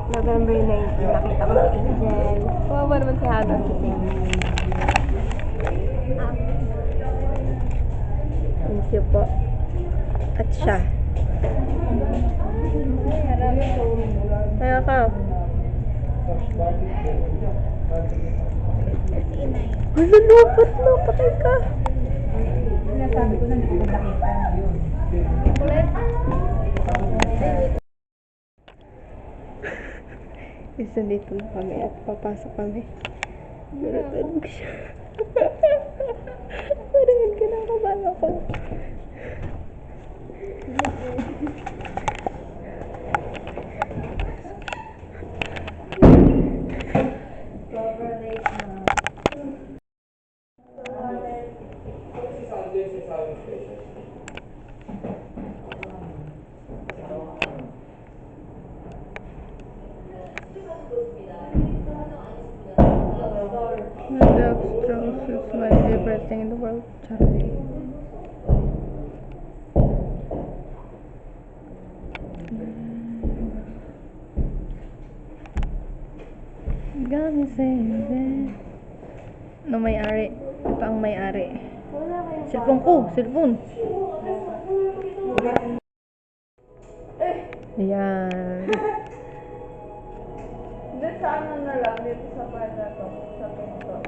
November 19, nakita ko si Angel. Kawawa naman si Hannah. Thank you po. At siya. Kaya ka. Ano lupot mo? Patay ka. Sinasabi ko na hindi ko nakita. Ulit. Isa dito na kami at papasok kami. Naratanog siya. Parang kinakabahan ako. Dextrose is my favorite thing in the world. Charlie. Got me saying no may-ari. Ito ang may-ari. Cellphone ko. Cellphone. Ayan. Dito sa ano na lang, dito sa pala to, sa pinto.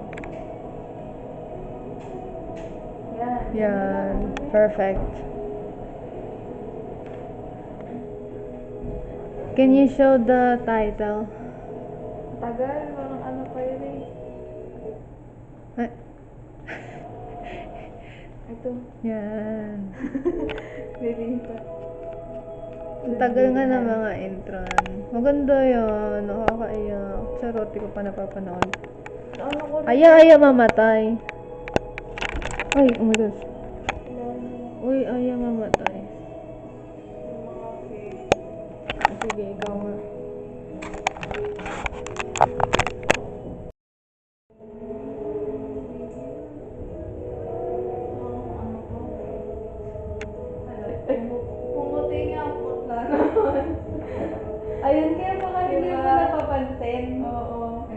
Yan. Yan. Perfect. Can you show the title? Tagal, parang ano pa yun eh. Ay. Ito. Yan. Nilita. Ang tagal nga ng mga intro. Maganda yan. Nakakaiyak. Charot, di ko pa napapanood. Ano ko rin? Aya mamatay. Ay, oh my gosh. Uy, aya mamatay. Sige, ikaw nga. Pumuti nga ang putla naman. Ayun, kaya baka hindi mo napapansin. Oo.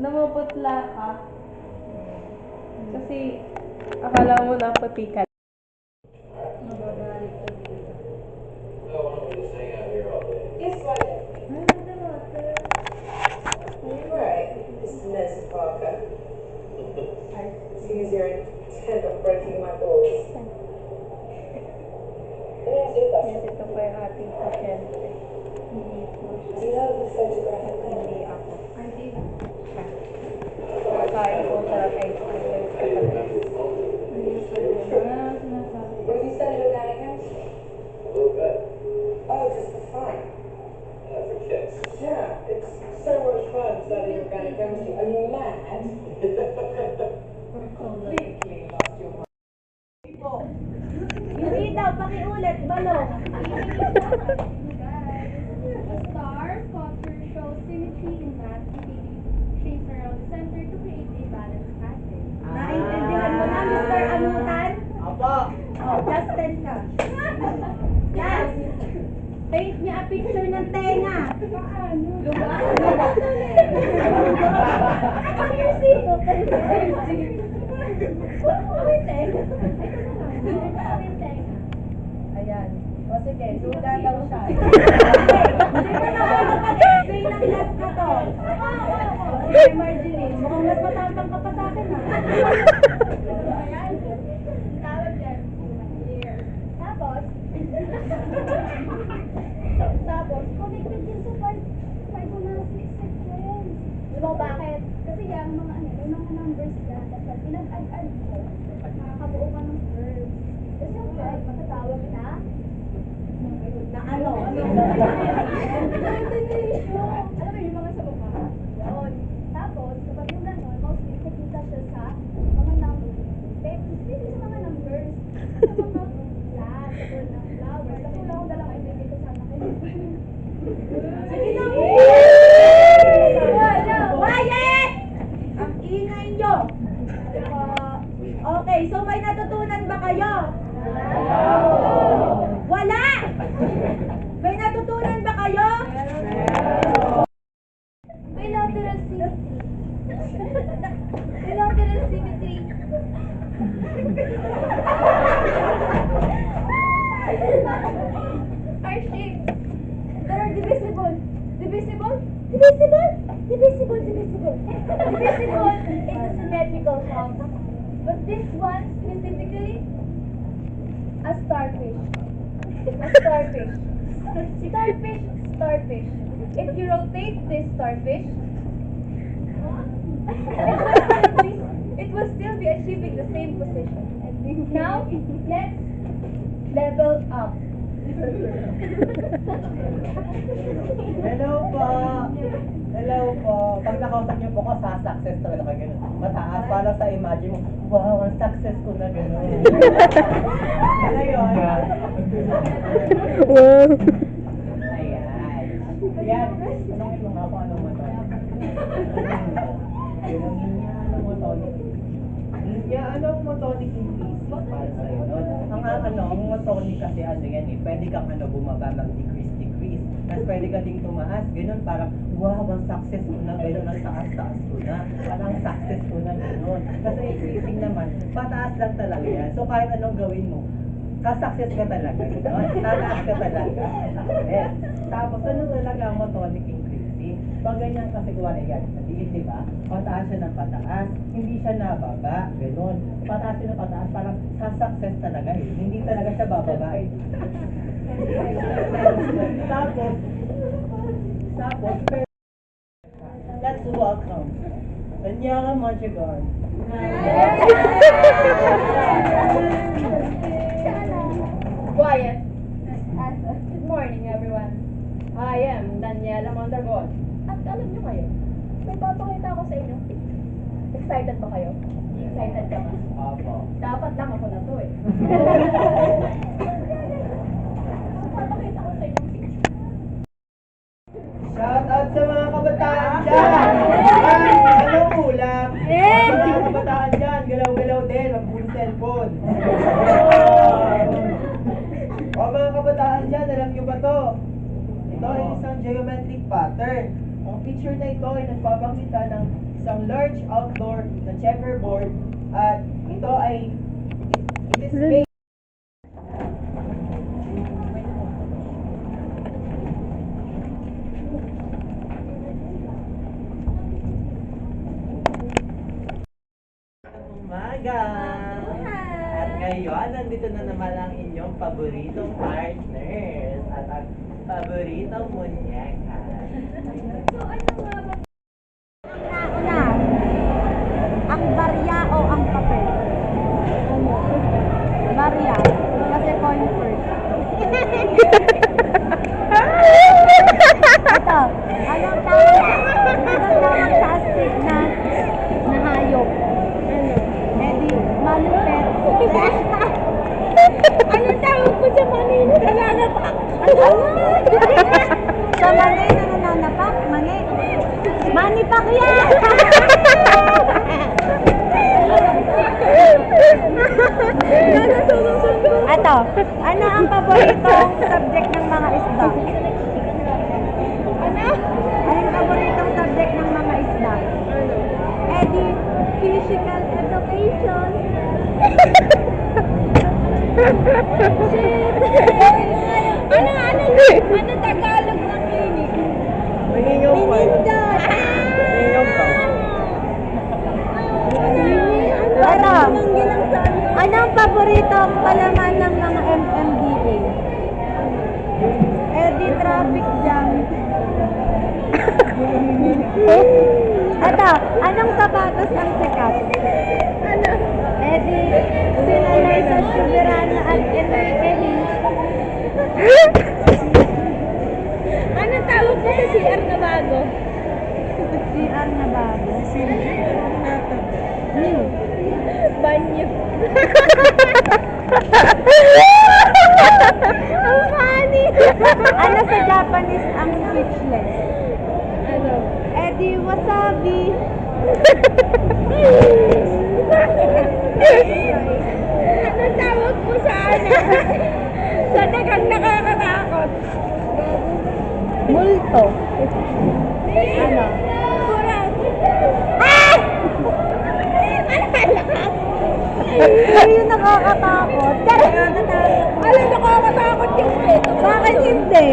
Namuputla ka. Kasi, akala mo na puti ka. Miss Parker. I see you're intent on breaking my balls. Yes, ito pa yung ating pasyente. Do you have the photograph of me? Hindi ako. Hindi. Kakain ko sa ice cream. What have you studied organic chemistry? A little bit. Oh, just for fun. For kids. Yeah, it's so much fun studying organic chemistry. Are you mad? Completely lost your mind. Hindi daw, pakiulit, balong. A star sculpture shows symmetry in mass shapes around the center to create a balanced pattern. Naintindihan mo na, Mr. Amutan? Apa? Oh, just 10 ka. Yes! Paint me a picture ng tenga. Paano? Ayan. O sige, suga daw siya. Hindi mo na ako mag-explain ng last na to. Okay, Marjeline, mukhang mas matapang ka pa sa akin ha. Ayan. Tawag yan. Here. Tapos, connected din sa Fibonacci sequence. Diba bakit? Kasi yan, mga ano, may mga numbers yan. Dapat pinag-add ko, makakabuo ka ng curve. Kasi yung curve, matatawag na ano? alam mo yung mga sa mukha. Yun. Tapos, kapag yung gano'n, mostly nakikita siya sa mga numbers. Hindi sa mga numbers. Sa mga plants or ng flowers. Kasi wala akong dalang ibigay ko sana kayo. Sige na mo! Quiet! Ang ingay nyo! Okay, so may natutunan ba kayo? Wala! May natutunan ba kayo? divisible. Divisible? Divisible? Divisible, divisible. Divisible into symmetrical halves. But this one, specifically, a starfish. A starfish. Starfish, starfish. If you rotate this starfish, it will still be achieving the same position. Now, let's level up. Hello po! Hello po! Pag nakausap niyo po ko, sa-success talaga ka ganun. Mataas, para sa imagine mo, wow, ang success ko na ganun. Ano yun? Wow. Ayan. Ayan. Tanongin mo nga kung anong mo to. Anong mo to? Anong motonic increase para sa'yo nun? Ang motonic kasi ano yan eh, pwede kang bumaba mag-decrease. Tapos pwede ka ding tumaas, ganun parang, wow, ang success ko na, ganun, ang taas-taas ko na. Parang success ko na, ganun. Kasi increasing naman, pataas lang talaga yan. So kahit anong gawin mo, ka-success ka talaga, ganun. Tataas ka talaga. Tapos ano talaga ang motonic increasing? Pag ganyan kasi kuha na yan, maliit, di ba? Pataas siya ng pataas, hindi siya nababa, gano'n. Pataas siya ng pataas, parang sa-success talaga eh. Hindi talaga siya bababa eh. Tapos, let's welcome Daniela Montegon. Quiet. Good morning, everyone. I am Daniela Mondragon. At alam nyo kayo, may papakita ako sa inyo. Excited ba kayo? Excited ka ba? Opo. Dapat lang ako na to eh. Papakita ko sa inyo. Shout out sa mga kabataan dyan! Anong ulam? Mga kabataan dyan, galaw-galaw din, mag-full cellphone. O mga kabataan dyan, alam nyo ba to? Ito ay isang geometric pattern. Ang picture na ito ay nagpapakita ng isang large outdoor na checkerboard at ito ay it is made umaga! At ngayon, nandito na naman ang inyong paboritong partners at ang paboritong munyeka. Una, ang barya o ang papel? Barya. Kasi coin first. Ito, anong tawag sa astig na hayop? Edi, malupet. Anong tawag po sa mani na nananapak? Sa mani na nananapak? Mani? Mani Pacquiao! Ato, ano ang paboritong subject ng mga isda? Ano? Ano ang paboritong subject ng mga isda? Edi, physical education. Shit! Ano Tagalog ng clinic? Nangingaw pa. Minindot! Nangingaw pa. Ano ang paboritong palaman ng mga MMDA? Edi traffic jam. Anong sapatos ang sikat? Ano? Edi sinalay sa Soberana at Enrique. Anong tawag mo sa CR na bago? CR na bago? Banyo. Ang funny! Ano sa Japanese ang speechless? Ano? Edi wasabi. Ano tawag mo sa ano? Sa dagang nakakatakot? Multo. Ano? Kurang. Ah! Ano yung nakakatakot? Alam, nakakatakot yung ito. Bakit hindi?